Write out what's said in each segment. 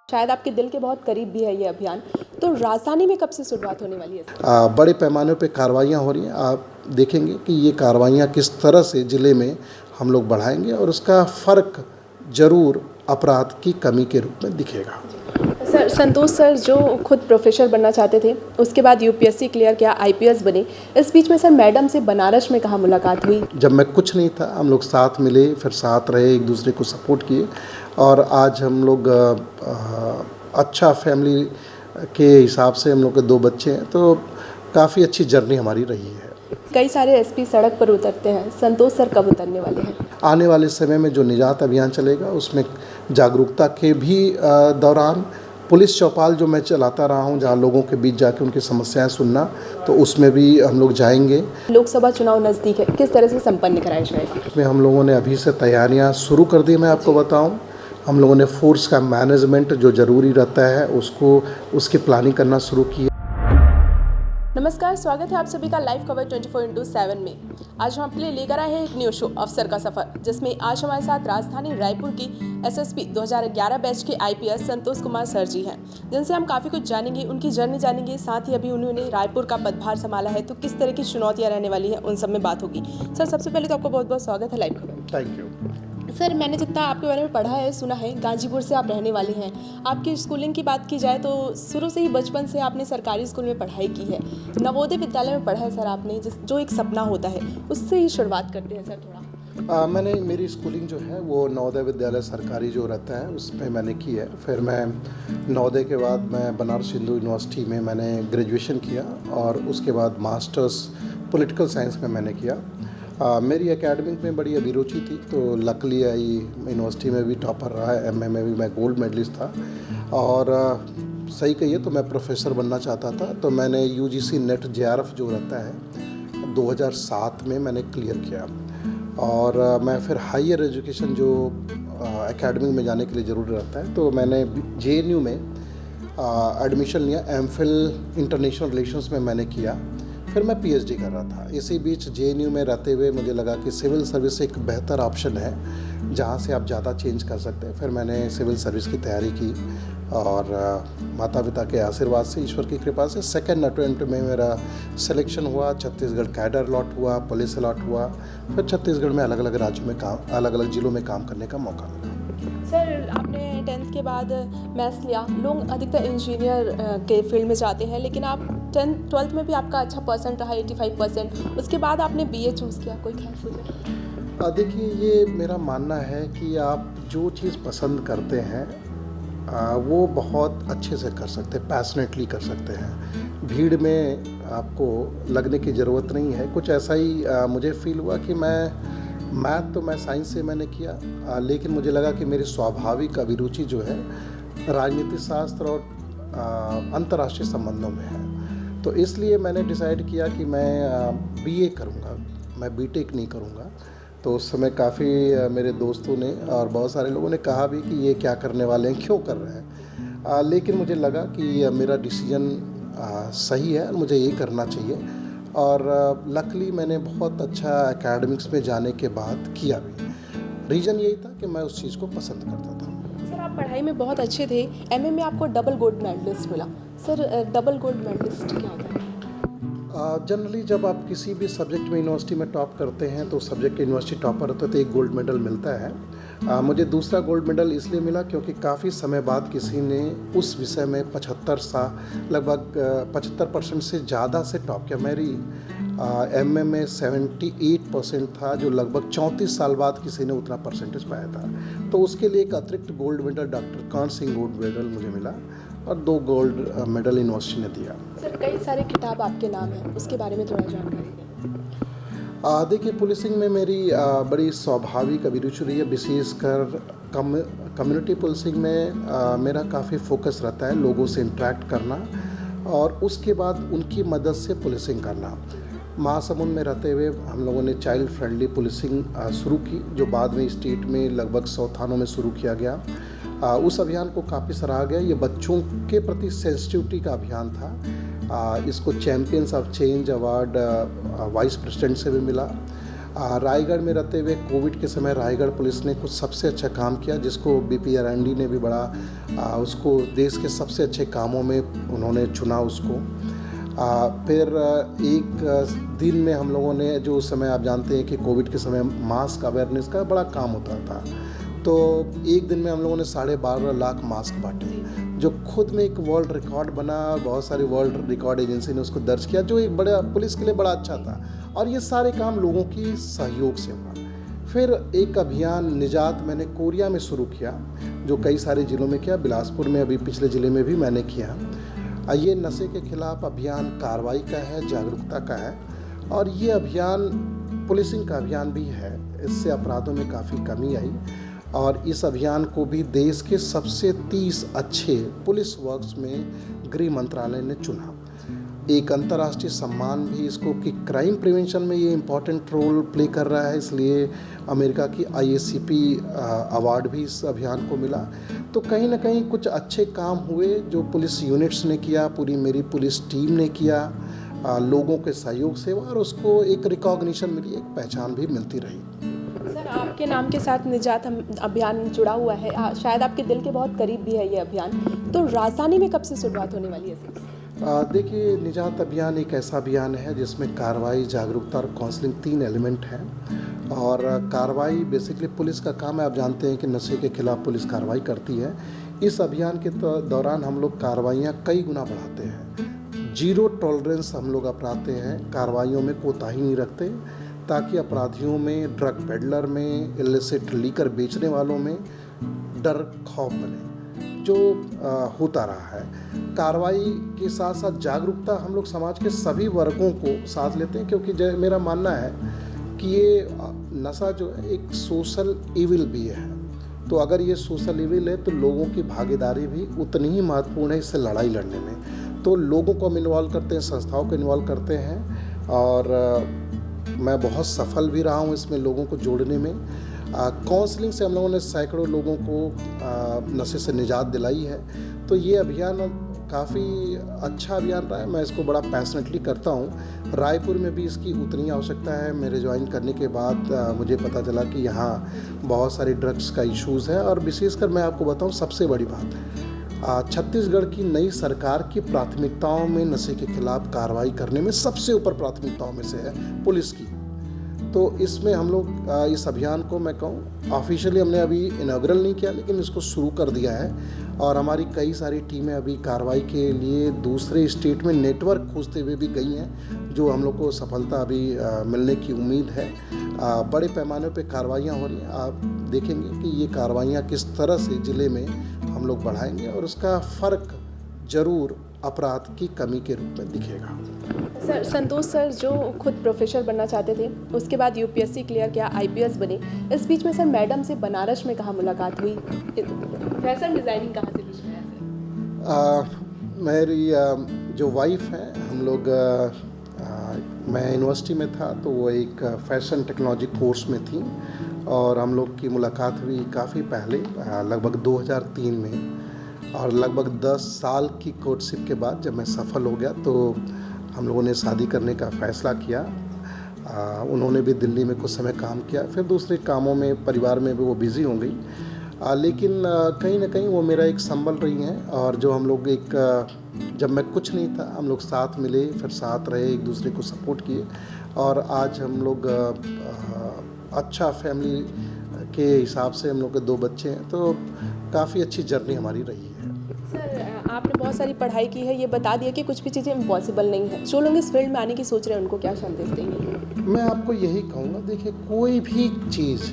शायद आपके दिल के बहुत करीब भी है ये अभियान। तो राजधानी में कब से शुरुआत होने वाली है? बड़े पैमाने पे कार्रवाइयाँ हो रही हैं। आप देखेंगे कि ये कार्रवाइयाँ किस तरह से ज़िले में हम लोग बढ़ाएंगे और उसका फ़र्क ज़रूर अपराध की कमी के रूप में दिखेगा। सर, संतोष सर जो खुद प्रोफेसर बनना चाहते थे, उसके बाद यूपीएससी क्लियर किया, आईपीएस बने। इस बीच में सर मैडम से बनारस में कहाँ मुलाकात हुई? जब मैं कुछ नहीं था, हम लोग साथ मिले, फिर साथ रहे, एक दूसरे को सपोर्ट किए और आज हम लोग अच्छा फैमिली के हिसाब से हम लोग के 2 बच्चे हैं, तो काफ़ी अच्छी जर्नी हमारी रही है। कई सारे एसपी सड़क पर उतरते हैं, संतोष सर कब उतरने वाले हैं? आने वाले समय में जो निजात अभियान चलेगा उसमें जागरूकता के भी दौरान पुलिस चौपाल जो मैं चलाता रहा हूं, जहां लोगों के बीच जाके उनकी समस्याएं सुनना, तो उसमें भी हम लोग जाएंगे। लोकसभा चुनाव नज़दीक है, किस तरह से संपन्न कराया जाएगा? इसमें हम लोगों ने अभी से तैयारियां शुरू कर दी। मैं आपको बताऊं, हम लोगों ने फोर्स का मैनेजमेंट जो ज़रूरी रहता है उसकी प्लानिंग करना शुरू की। नमस्कार, स्वागत है आप सभी का लाइव कवर 24/7 में। आज हम आपके लिए लेकर आए हैं एक न्यूज़ शो अफसर का सफ़र, जिसमें आज हमारे साथ राजधानी रायपुर की एसएसपी 2011 बैच के आईपीएस संतोष कुमार सर जी हैं, जिनसे हम काफ़ी कुछ जानेंगे, उनकी जर्नी जानेंगे। साथ ही अभी उन्होंने रायपुर का पदभार संभाला है, तो किस तरह की चुनौतियाँ रहने वाली हैं, उन सब में बात होगी। सर, सबसे पहले तो आपको बहुत बहुत स्वागत है live cover. Thank you sir, मैंने जितना आपके बारे में पढ़ा है, सुना है, गाजीपुर से आप रहने वाले हैं। आपकी स्कूलिंग की बात की जाए तो शुरू से ही बचपन से आपने सरकारी स्कूल में पढ़ाई की है, नवोदय विद्यालय में पढ़ा है सर आपने, जो एक सपना होता है, उससे ही शुरुआत करते हैं सर थोड़ा। मेरी स्कूलिंग जो है वो नवोदय विद्यालय सरकारी जो रहता है उसमें मैंने की है। फिर मैं नवोदय के बाद मैं बनारस हिंदू यूनिवर्सिटी में मैंने ग्रेजुएशन किया और उसके बाद मास्टर्स पॉलिटिकल साइंस में मैंने किया। मेरी एकेडमिक में बड़ी अभिरुचि थी, तो लकली आई यूनिवर्सिटी में भी टॉपर रहा है, एमए में भी मैं गोल्ड मेडलिस्ट था और सही कहिए तो मैं प्रोफेसर बनना चाहता था। तो मैंने यूजीसी नेट जेआरएफ जो रहता है 2007 में मैंने क्लियर किया और मैं फिर हायर एजुकेशन जो एकेडमिक में जाने के लिए ज़रूरी रहता है, तो मैंने जेएनयू में एडमिशन लिया। एमफिल इंटरनेशनल रिलेशंस में मैंने किया। फिर मैं पीएचडी कर रहा था। इसी बीच जेएनयू में रहते हुए मुझे लगा कि सिविल सर्विस एक बेहतर ऑप्शन है जहाँ से आप ज़्यादा चेंज कर सकते हैं। फिर मैंने सिविल सर्विस की तैयारी की और माता पिता के आशीर्वाद से, ईश्वर की कृपा से सेकेंड अटेम्प्ट में मेरा सिलेक्शन हुआ। छत्तीसगढ़ कैडर अलॉट हुआ, पुलिस अलॉट हुआ। फिर छत्तीसगढ़ में अलग अलग राज्यों में अलग अलग जिलों में काम करने का मौका मिला। सर, आपने 10th के बाद मैथ्स लिया। लोग अधिकतर इंजीनियर के फील्ड में जाते हैं, लेकिन आप 12th में भी आपका अच्छा परसेंट रहा, 85%। उसके बाद आपने बीए चूज़ किया, कोई खास वजह? देखिए, ये मेरा मानना है कि आप जो चीज़ पसंद करते हैं वो बहुत अच्छे से कर सकते हैं, पैशनेटली कर सकते हैं। भीड़ में आपको लगने की ज़रूरत नहीं है। कुछ ऐसा ही मुझे फील हुआ कि मैथ तो मैं साइंस से मैंने किया, लेकिन मुझे लगा कि मेरी स्वाभाविक अभिरुचि जो है राजनीति शास्त्र और अंतर्राष्ट्रीय संबंधों में है। तो इसलिए मैंने डिसाइड किया कि मैं बीए करूँगा, मैं बीटेक नहीं करूँगा। तो उस समय काफ़ी मेरे दोस्तों ने और बहुत सारे लोगों ने कहा भी कि ये क्या करने वाले हैं, क्यों कर रहे हैं, लेकिन मुझे लगा कि मेरा डिसीजन सही है, मुझे ये करना चाहिए। और लकली मैंने बहुत अच्छा एकेडमिक्स में जाने के बाद किया भी। रीज़न यही था कि मैं उस चीज़ को पसंद करता था। सर, आप पढ़ाई में बहुत अच्छे थे, एमए में आपको डबल गोल्ड मेडलिस्ट मिला। सर, डबल गोल्ड मेडलिस्ट क्या होता है? जनरली जब आप किसी भी सब्जेक्ट में यूनिवर्सिटी में टॉप करते हैं तो सब्जेक्ट के यूनिवर्सिटी टॉपर होते तो एक गोल्ड मेडल मिलता है। मुझे दूसरा गोल्ड मेडल इसलिए मिला क्योंकि काफ़ी समय बाद किसी ने उस विषय में लगभग 75% से ज़्यादा से टॉप किया। मेरी एमए में 78% था, जो लगभग 34 साल बाद किसी ने उतना परसेंटेज पाया था। तो उसके लिए एक अतिरिक्त गोल्ड मेडल डॉक्टर कान सिंह गोल्ड मेडल मुझे मिला और 2 गोल्ड मेडल यूनिवर्सिटी ने दिया। सर, कई सारे किताब आपके नाम हैं, उसके बारे में थोड़ा जानकारी दें। देखिए, पुलिसिंग में मेरी बड़ी स्वाभाविक अभिरुचि रही है। विशेषकर कम्युनिटी पुलिसिंग में मेरा काफ़ी फोकस रहता है, लोगों से इंटरेक्ट करना और उसके बाद उनकी मदद से पुलिसिंग करना। महासमुंद में रहते हुए हम लोगों ने चाइल्ड फ्रेंडली पुलिसिंग शुरू की, जो बाद में स्टेट में लगभग 100 थानों में शुरू किया गया। उस अभियान को काफ़ी सराहा गया। ये बच्चों के प्रति सेंसिटिविटी का अभियान था। इसको champions of change award vice president से भी मिला। रायगढ़ में रहते हुए कोविड के समय रायगढ़ पुलिस ने कुछ सबसे अच्छा काम किया, जिसको BPRND ने भी बड़ा उसको देश के सबसे अच्छे कामों में उन्होंने चुना उसको। फिर एक दिन में हम लोगों ने, जो उस समय आप जानते हैं कि कोविड के समय मास्क अवेयरनेस का बड़ा काम होता था, तो एक दिन में हम लोगों ने 12.5 लाख मास्क बांटे, जो खुद में एक वर्ल्ड रिकॉर्ड बना। बहुत सारी वर्ल्ड रिकॉर्ड एजेंसी ने उसको दर्ज किया, जो एक बड़ा पुलिस के लिए बड़ा अच्छा था। और ये सारे काम लोगों की सहयोग से हुआ। फिर एक अभियान निजात मैंने कोरिया में शुरू किया, जो कई सारे ज़िलों में किया। बिलासपुर में अभी पिछले ज़िले में भी मैंने किया। ये नशे के खिलाफ अभियान कार्रवाई का है, जागरूकता का है, और ये अभियान पुलिसिंग का अभियान भी है। इससे अपराधों में काफ़ी कमी आई, और इस अभियान को भी देश के सबसे 30 अच्छे पुलिस वर्क्स में गृह मंत्रालय ने चुना। एक अंतर्राष्ट्रीय सम्मान भी इसको, कि क्राइम प्रिवेंशन में ये इम्पॉर्टेंट रोल प्ले कर रहा है, इसलिए अमेरिका की IACP अवार्ड भी इस अभियान को मिला। तो कहीं ना कहीं कुछ अच्छे काम हुए जो पुलिस यूनिट्स ने किया, पूरी मेरी पुलिस टीम ने किया, लोगों के सहयोग से, और उसको एक रिकॉग्निशन मिली, एक पहचान भी मिलती रही। सर, आपके नाम के साथ निजात अभियान जुड़ा हुआ है, शायद आपके दिल के बहुत करीब भी है ये अभियान। तो राजधानी में कब से शुरुआत होने वाली है? देखिए, निजात अभियान एक ऐसा अभियान है जिसमें कार्रवाई, जागरूकता और काउंसलिंग 3 एलिमेंट हैं। और कार्रवाई बेसिकली पुलिस का काम है। आप जानते हैं कि नशे के खिलाफ पुलिस कार्रवाई करती है। इस अभियान के दौरान हम लोग कार्रवाइयाँ कई गुना बढ़ाते हैं। 0 टॉलरेंस हम लोग अपनाते हैं, कार्रवाइयों में कोताही नहीं रखते, ताकि अपराधियों में, ड्रग पेडलर में, इलिसिट लीकर बेचने वालों में डर खौफ बने, जो होता रहा है। कार्रवाई के साथ साथ जागरूकता हम लोग समाज के सभी वर्गों को साथ लेते हैं, क्योंकि मेरा मानना है कि ये नशा जो है एक सोशल इविल भी है। तो अगर ये सोशल इविल है तो लोगों की भागीदारी भी उतनी ही महत्वपूर्ण है इससे लड़ाई लड़ने में। तो लोगों को हम इन्वॉल्व करते हैं, संस्थाओं को इन्वॉल्व करते हैं, और मैं बहुत सफल भी रहा हूँ इसमें लोगों को जोड़ने में। काउंसलिंग से हम लोगों ने सैकड़ों लोगों को नशे से निजात दिलाई है। तो ये अभियान काफ़ी अच्छा अभियान रहा है। मैं इसको बड़ा पैशनेटली करता हूँ। रायपुर में भी इसकी उतनी आवश्यकता है। मेरे ज्वाइन करने के बाद मुझे पता चला कि यहाँ बहुत सारी ड्रग्स का इश्यूज़ है, और विशेषकर मैं आपको बताऊँ, सबसे बड़ी बात, छत्तीसगढ़ की नई सरकार की प्राथमिकताओं में नशे के खिलाफ कार्रवाई करने में सबसे ऊपर प्राथमिकताओं में से है पुलिस की। तो इसमें हम लोग इस अभियान को, मैं कहूँ, ऑफिशियली हमने अभी इनॉग्रल नहीं किया, लेकिन इसको शुरू कर दिया है। और हमारी कई सारी टीमें अभी कार्रवाई के लिए दूसरे स्टेट में नेटवर्क खोजते हुए भी गई हैं, जो हम लोग को सफलता अभी मिलने की उम्मीद है। बड़े पैमाने पे कार्रवाइयाँ हो रही हैं। आप देखेंगे कि ये कार्रवाइयाँ किस तरह से ज़िले में हम लोग बढ़ाएंगे, और उसका फ़र्क ज़रूर अपराध की कमी के रूप में दिखेगा। सर, संतोष सर जो खुद प्रोफेसर बनना चाहते थे, उसके बाद UPSC क्लियर किया, IPS बने। इस बीच में सर मैडम से बनारस में कहाँ मुलाकात हुई? फैशन डिज़ाइनिंग कहाँ से कुछ नया? मेरी जो वाइफ है, हम लोग, मैं यूनिवर्सिटी में था तो वो एक फैशन टेक्नोलॉजी कोर्स में थी, और हम लोग की मुलाकात हुई काफ़ी पहले, लगभग 2003 में। और लगभग 10 साल की कोर्टशिप के बाद जब मैं सफल हो गया तो हम लोगों ने शादी करने का फ़ैसला किया। उन्होंने भी दिल्ली में कुछ समय काम किया, फिर दूसरे कामों में, परिवार में भी वो बिज़ी हो गई। लेकिन कहीं ना कहीं वो मेरा एक संबल रही हैं। और जो हम लोग जब मैं कुछ नहीं था, हम लोग साथ मिले, फिर साथ रहे, एक दूसरे को सपोर्ट किए, और आज हम लोग अच्छा फैमिली के हिसाब से हम लोग के 2 बच्चे हैं। तो काफ़ी अच्छी जर्नी हमारी रही है। सर, आपने बहुत सारी पढ़ाई की है, ये बता दिया कि कुछ भी चीज़ें इम्पॉसिबल नहीं है। जो लोग इस फील्ड में आने की सोच रहे हैं, उनको क्या संदेश देंगे? मैं आपको यही कहूँगा, देखिए, कोई भी चीज़,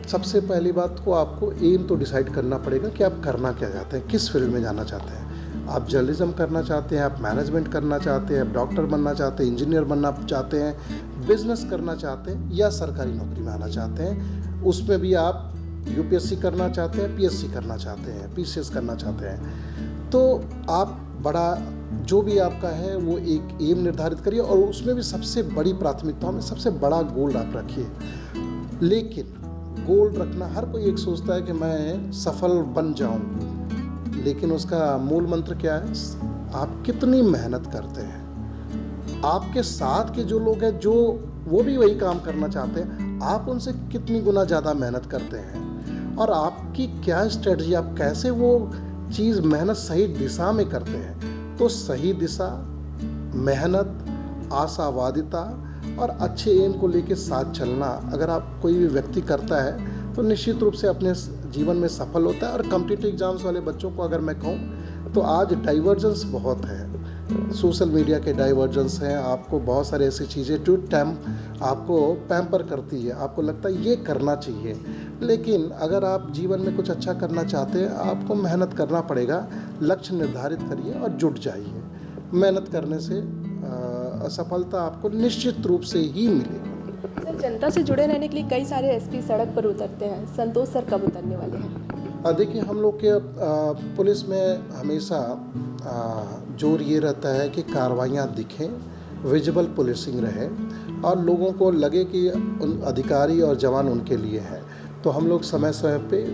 सबसे पहली बात को आपको एम तो डिसाइड करना पड़ेगा कि आप करना क्या चाहते हैं, किस फील्ड में जाना चाहते हैं। आप जर्नलिज्म करना चाहते हैं, आप मैनेजमेंट करना चाहते हैं, आप डॉक्टर बनना चाहते हैं, इंजीनियर बनना चाहते हैं, बिजनेस करना चाहते हैं, या सरकारी नौकरी में आना चाहते हैं। उसमें भी आप UPSC करना चाहते हैं, PSC करना चाहते हैं, PCS करना चाहते हैं, तो आप बड़ा, जो भी आपका है वो एक एम निर्धारित करिए, और उसमें भी सबसे बड़ी प्राथमिकताओं में सबसे बड़ा गोल आप रखिए। लेकिन गोल रखना, हर कोई एक सोचता है कि मैं सफल बन जाऊं, लेकिन उसका मूल मंत्र क्या है? आप कितनी मेहनत करते हैं। आपके साथ के जो लोग हैं, जो वो भी वही काम करना चाहते हैं, आप उनसे कितनी गुना ज़्यादा मेहनत करते हैं और आपकी क्या स्ट्रेटजी, आप कैसे वो चीज़ मेहनत सही दिशा में करते हैं। तो सही दिशा, मेहनत, आशावादिता और अच्छे एम को लेके साथ चलना अगर आप कोई भी व्यक्ति करता है तो निश्चित रूप से अपने जीवन में सफल होता है। और कॉम्पिटिटिव एग्जाम्स वाले बच्चों को अगर मैं कहूँ तो आज डाइवर्जेंस बहुत है, सोशल मीडिया के डाइवर्जेंस हैं, आपको बहुत सारी ऐसी चीज़ें जो आपको पैम्पर करती है, आपको लगता है ये करना चाहिए। लेकिन अगर आप जीवन में कुछ अच्छा करना चाहते हैं, आपको मेहनत करना पड़ेगा, लक्ष्य निर्धारित करिए और जुट जाइए। मेहनत करने से असफलता आपको निश्चित रूप से ही मिलेगी। सर, जनता से जुड़े रहने के लिए कई सारे एसपी सड़क पर उतरते हैं, संतोष सर कब उतरने वाले हैं? देखिए, हम लोग के पुलिस में हमेशा जोर ये रहता है कि कार्रवाइयाँ दिखें, विजिबल पुलिसिंग रहे और लोगों को लगे कि उन अधिकारी और जवान उनके लिए हैं। तो हम लोग समय समय पे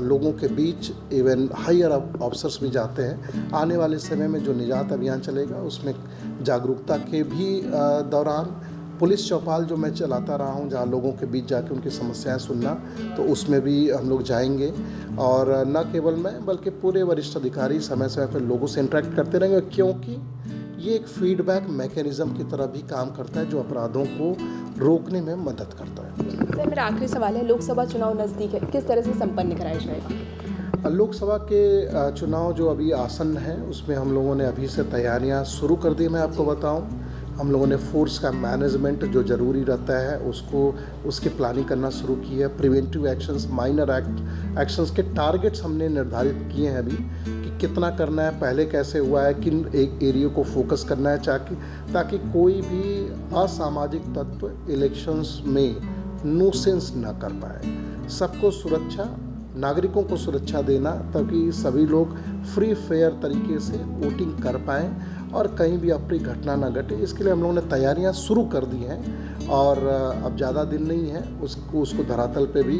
लोगों के बीच इवन हायर ऑफिसर्स भी जाते हैं। आने वाले समय में जो निजात अभियान चलेगा उसमें जागरूकता के भी दौरान पुलिस चौपाल जो मैं चलाता रहा हूँ, जहाँ लोगों के बीच जाके उनकी समस्याएं सुनना, तो उसमें भी हम लोग जाएंगे। और न केवल मैं बल्कि पूरे वरिष्ठ अधिकारी समय समय पर लोगों से इंटरेक्ट करते रहेंगे, क्योंकि ये एक फीडबैक मैकेनिज़्म की तरह भी काम करता है जो अपराधों को रोकने में मदद करता है। सर, मेरा आखिरी सवाल है, लोकसभा चुनाव नज़दीक है, किस तरह से संपन्न कराया जाएगा? लोकसभा के चुनाव जो अभी आसन्न है उसमें हम लोगों ने अभी से तैयारियां शुरू कर दी। मैं आपको बताऊं, हम लोगों ने फोर्स का मैनेजमेंट जो ज़रूरी रहता है उसकी प्लानिंग करना शुरू की है। प्रिवेंटिव एक्शंस, माइनर एक्शंस के टारगेट्स हमने निर्धारित किए हैं अभी कि कितना करना है, पहले कैसे हुआ है, किन एक एरिया को फोकस करना है ताकि कोई भी असामाजिक तत्व इलेक्शंस में न्यूसेंस न कर पाए। सबको सुरक्षा, नागरिकों को सुरक्षा देना ताकि सभी लोग फ्री फेयर तरीके से वोटिंग कर पाएँ और कहीं भी अप्रिय घटना ना घटे। इसके लिए हम लोगों ने तैयारियां शुरू कर दी हैं और अब ज़्यादा दिन नहीं है, उसको धरातल पे भी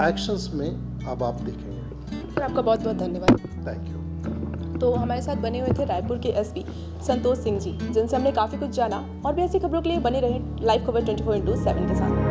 एक्शंस में अब आप देखेंगे। सर, आपका बहुत बहुत धन्यवाद। Thank you. तो हमारे साथ बने हुए थे रायपुर के एसपी संतोष सिंह जी, जिनसे हमने काफ़ी कुछ जाना। और भी ऐसी खबरों के लिए बने रहें लाइव खबर 24/7 के साथ।